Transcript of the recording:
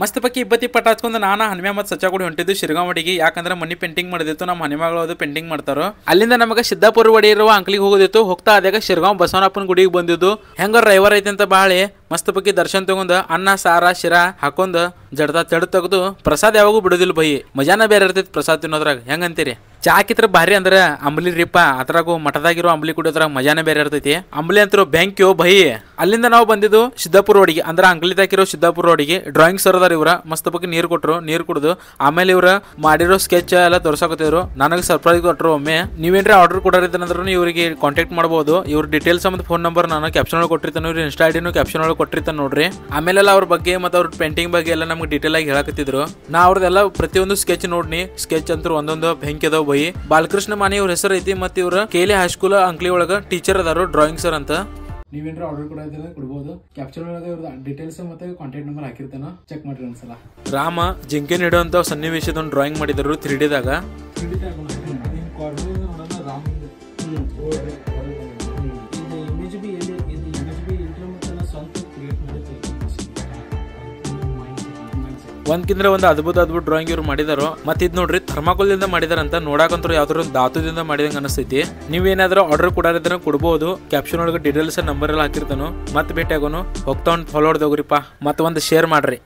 ಮಸ್ತ್ ಪಕ್ಕಿ ಇಬ್ಬತ್ತಿ ಪಟ ಹಚ್ಕೊಂಡು ನಾನು ಹನುಮೆ ಮತ್ತು ಸಚ್ಚ ಕೂಡ ಹೊಂಟಿದ್ದು ಶಿರ್ಗಾವಡಿಗೆ. ಯಾಕಂದ್ರೆ ಮನಿ ಪೇಂಟಿಂಗ್ ಮಾಡಿದಿತ್ತು, ನಮ್ಮ ಹನುಮಗಳು ಅದು ಪೇಂಟಿಂಗ್ ಮಾಡ್ತಾರೋ. ಅಲ್ಲಿಂದ ನಮಗೆ ಸಿದ್ದಾಪುರ ವಡಿ ಇರುವ ಅಂಕ್ಲಿಗೆ ಹೋಗೋದಿತ್ತು. ಹೋಗ್ತಾ ಅದಾಗ ಶಿರ್ಗಾಂವ್ ಬಸವನಪ್ಪನ ಗುಡಿಗೆ ಬಂದಿದ್ದು. ಹೆಂಗ ರೈವರ್ ಐತಿ ಅಂತ ಬಾಳೆ ಮಸ್ತ್ ಪಕ್ಕಿ ದರ್ಶನ ತಗೊಂಡು ಅನ್ನ ಸಾರ ಶಿರಾ ಹಾಕೊಂಡ್ ಜಡ್ದ ತಡ್ ತೆಗೆದು ಪ್ರಸಾದ್ ಯಾವಾಗೂ ಬಿಡೋದಿಲ್ಲ ಬೈ. ಮಜಾನ ಬೇರೆ ಇರ್ತೈತಿ ಪ್ರಸಾದ್ ತಿನ್ನೋದ್ರಾಗ. ಹೆಂಗಂತೀರಿ? ಚಾ ಹಾಕಿತ್ರ ಭಾರಿ ಅಂದ್ರೆ ಅಂಬ್ಲಿ ರೀಪ, ಅದ್ರಾಗು ಮಠದಾಗಿರೋ ಅಂಬ್ಲಿ ಕುಡಿಯೋದ್ರಾಗ ಮಜಾನೇ ಬೇರೆ ಇರ್ತೈತಿ. ಅಂಬ್ಲಿ ಅಂತರೂ ಬ್ಯಾಂಕ್ಯೋ ಬೈ. ಅಲ್ಲಿಂದ ನಾವು ಬಂದಿದ್ದು ಸಿದ್ದಾಪುರ ರೋಡಿಗೆ, ಅಂದ್ರೆ ಅಂಗ್ಲಿದಾಕಿರೋ ಸಿದ್ದಾಪುರ ರೋಡಿಗೆ. ಡ್ರಾಯಿಂಗ್ ಸರ್ ಅದಾರ ಇವ್ರ. ಮಸ್ತ್ ಬಗ್ಗೆ ನೀರು ಕೊಟ್ಟರು, ನೀರು ಕುಡಿದು ಆಮೇಲೆ ಇವ್ರ ಮಾಡಿರೋ ಸ್ಕೆಚ್ ಎಲ್ಲ ತೋರ್ಸಾಕತ್ತಿದ್ರು. ನನಗೆ ಸರ್ಪ್ರೈಸ್ ಕೊಟ್ಟರು. ಒಮ್ಮೆ ನೀವೇನ್ರಿ ಆರ್ಡರ್ ಕೊಡೋರಿದ್ದಂದ್ರೂ ಇವರಿಗೆ ಕಾಂಟ್ಯಾಕ್ಟ್ ಮಾಡ್ಬೋದು. ಇವ್ರ ಡೀಟೇಲ್ಸ್ ಮತ್ತು ಫೋನ್ ನಂಬರ್ ನಾನು ಕ್ಯಾಪ್ಷನ್ ಒಳಗೆ ಕೊಟ್ಟಿರ್ತಾನೆ, ಇವ್ರ ಇನ್ಸ್ಟಾ ಐಡಿನೂ ಕ್ಯಾಪ್ಷನ್ ಒಳಗೆ ಕೊಟ್ಟಿರ್ತಾನೆ ನೋಡ್ರಿ. ಆಮೇಲೆಲ್ಲ ಅವ್ರ ಬಗ್ಗೆ ಮತ್ತು ಅವ್ರ ಪೇಂಟಿಂಗ್ ಬಗ್ಗೆ ಎಲ್ಲ ನಮ್ಗೆ ಡೀಟೇಲ್ ಆಗಿ ಹೇಳಕತ್ತಿದ್ರು. ನಾ ಅವ್ರದೆಲ್ಲ ಪ್ರತಿಯೊಂದು ಸ್ಕೆಚ್ ನೋಡ್ನಿ. ಸ್ಕೆಚ್ ಅಂತೂ ಒಂದೊಂದು ಬೆಂಕಿ ಅದಾವ ಬೈ. ಬಾಲಕೃಷ್ಣ ಮಾನಿ ಇವ್ರ ಹೆಸರು ಐತಿ. ಮತ್ತು ಇವ್ರ ಕೇಲಿ ಹೈಸ್ಕೂಲ್ ಅಂಕ್ಲಿ ಒಳಗೆ ಟೀಚರ್ ಅದಾರು, ಡ್ರಾಯಿಂಗ್ ಸರ್ ಅಂತ. ನೀವೇನ್ರ ಆರ್ಡರ್ ಕೊಡೋದ್ರೆ ಕೊಡ್ಬೋದು. ಕ್ಯಾಪ್ಚರ್ ಒಳಗೆ ಇವ್ರದ್ದು ಡೀಟೇಲ್ಸ್ ಮತ್ತೆ ಕಾಂಟ್ಯಾಕ್ಟ್ ನಂಬರ್ ಹಾಕಿರ್ತಾನೆ, ಚೆಕ್ ಮಾಡ್ರಿ ಒಂದ್ಸಲ. ರಾಮ ಜಿಂಕೆ ಹಿಡಿಯುವಂತ ಸನ್ನಿವೇಶದ ಒಂದು ಡ್ರಾಯಿಂಗ್ ಮಾಡಿದ್ರು 3D ದಾಗ. ಒಂದ್ಕಿಂದ್ರೆ ಒಂದು ಅದ್ಭುತ ಡ್ರಾಯಿಂಗ್ ಇವ್ರು ಮಾಡಿದಾರೋ. ಮತ್ತೆ ಇದ್ ನೋಡ್ರಿ ಥರ್ಮಾಕೋಲ್ದಿಂದ ಮಾಡಿದಾರಂತ. ನೋಡಾಕಂತೂ ಯಾವ್ದಾದ್ರು ಧಾತುದಿಂದ ಮಾಡಿದಂಗ ಅನಿಸ್ತೈತಿ. ನೀವೇನಾದ್ರೂ ಆರ್ಡರ್ ಕೊಡೋರಿದ್ರೆ ಕೊಡ್ಬೋದು. ಕ್ಯಾಪ್ಷನ್ ಒಳಗೆ ಡೀಟೇಲ್ಸ್ ನಂಬರ್ ಎಲ್ಲ ಹಾಕಿರ್ತಾನು. ಮತ್ತೆ ಭೇಟಿ ಆಗೋನು. ಹೋಗ್ತಾ ಒಂದು ಫಾಲೋ ಹೊಡೆದೋಗ್ರಿಪ್ಪ. ಮತ್ತೆ ಒಂದು ಶೇರ್ ಮಾಡ್ರಿ.